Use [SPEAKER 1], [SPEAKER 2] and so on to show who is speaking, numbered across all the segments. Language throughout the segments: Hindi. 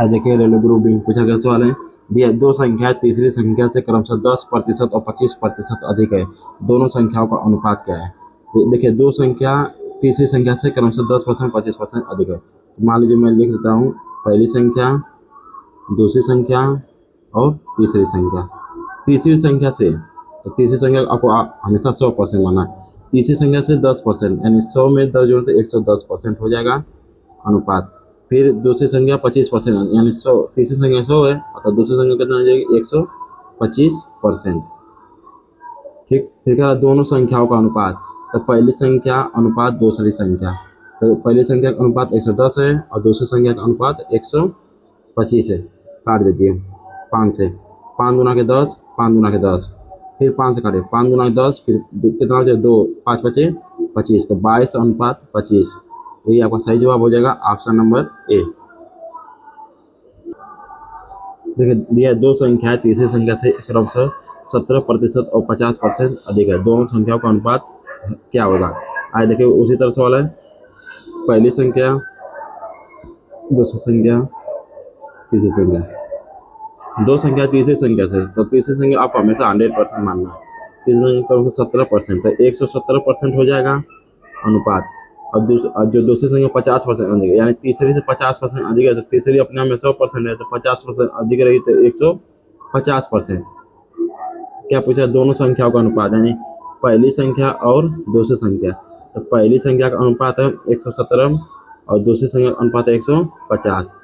[SPEAKER 1] आज देखिए रेलवे ग्रुप डी में पूछा गया सवाल है, दिया दो संख्या तीसरी संख्या से क्रमशः 10% और 25% अधिक है, दोनों संख्याओं का अनुपात क्या है। तो देखिए दो संख्या तीसरी संख्या से क्रमशः 10% 25% अधिक है। तो मान लीजिए मैं लिख देता हूँ पहली संख्या, दूसरी संख्या और तीसरी संख्या। तीसरी संख्या से, तो तीसरी संख्या आपको हमेशा 100% माना है। तीसरी संख्या से 10% यानी 100 में 10 जोड़े तो 110% हो जाएगा अनुपात। फिर दूसरी संख्या 25% यानी 100, तीसरी संख्या 100 है तो दूसरी संख्या कितना हो जाएगी 125%। ठीक, फिर क्या दोनों संख्याओं का अनुपात, तो पहली संख्या अनुपात दूसरी संख्या, तो पहली संख्या का अनुपात 110 है और दूसरी संख्या का अनुपात 125 है। काट दीजिए 5 से, 5 गुना के 10, 5 गुना के 10, फिर 5 से काटे 5 गुना के 10, फिर कितना हो जाए 2, 5 बचे 25, तो 22:25। तो ये आपका सही जवाब हो जाएगा ऑप्शन नंबर ए। देखिए दिया दो संख्याएं तीसरी संख्या से क्रमशः 17% और 50% अधिक है, दोनों संख्याओं का अनुपात क्या होगा। आज देखिए उसी तरह सवाल है, पहली संख्या, दूसरी संख्या, तीसरी संख्या। दो संख्या तीसरी संख्या से, तो तीसरी संख्या आप हमेशा 100% मानना है। तीसरी संख्या 17%, तो 117% हो जाएगा अनुपात। और जो दूसरी संख्या 50% अधिक है, यानी तीसरी से 50% अधिक है, तो तीसरी अपने आप में 100% है, तो 50% अधिक रही तो 150%। क्या पूछा, दोनों संख्याओं का अनुपात, यानी पहली संख्या और दूसरी संख्या। तो पहली संख्या का अनुपात है 117 और दूसरी संख्या का अनुपात है 150।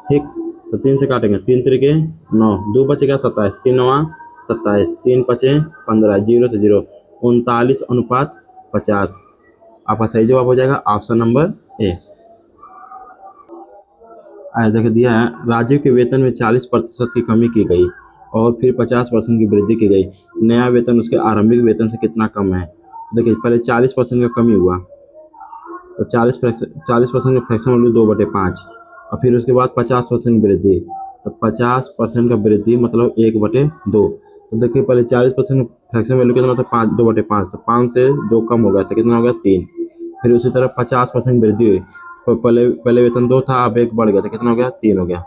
[SPEAKER 1] ठीक, तो 3 से काटेंगे, 3 त्रिके 9, 2 बचेगा 27, 3 9 27, 3 5 15, 0 से 0, 39:50। आपका सही जवाब हो जाएगा ऑप्शन नंबर ए। देखिए दिया है, राजीव के वेतन में 40% की कमी की गई और फिर 50% की वृद्धि की गई, नया वेतन उसके आरंभिक वेतन से कितना कम है। देखिए पहले 40% का कमी हुआ, तो 40% का फ्रैक्शन वैल्यू 2/5, और फिर उसके बाद 50% वृद्धि, तो 50% का वृद्धि मतलब 1/2। तो देखिए पहले 40% फ्रैक्शन वैल्यू कितना होता है 2/5, तो 5 से 2 कम हो गया तो कितना हो गया 3। फिर उसी तरह 50% वृद्धि हुई, तो पहले वेतन 2 था, अब 1 बढ़ गया तो कितना हो गया 3 हो गया।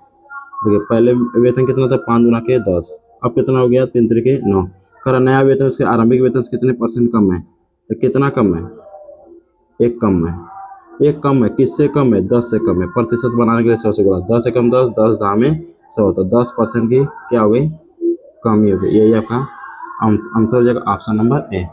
[SPEAKER 1] देखिए पहले वेतन कितना था 5 गुना के 10, अब कितना हो गया 3 त्रिके 9। कर नया वेतन उसके आरंभिक वेतन से कितने परसेंट कम है, तो कितना कम है 1 कम है। 1 कम है, किससे कम है 10 से कम है। प्रतिशत बनाने के लिए 100 से गुणा, 10 से कम 10, 10 10 में 100, तो 10% की क्या हो गई कमी हो गई। यही आपका आंसर हो जाएगा ऑप्शन नंबर ए।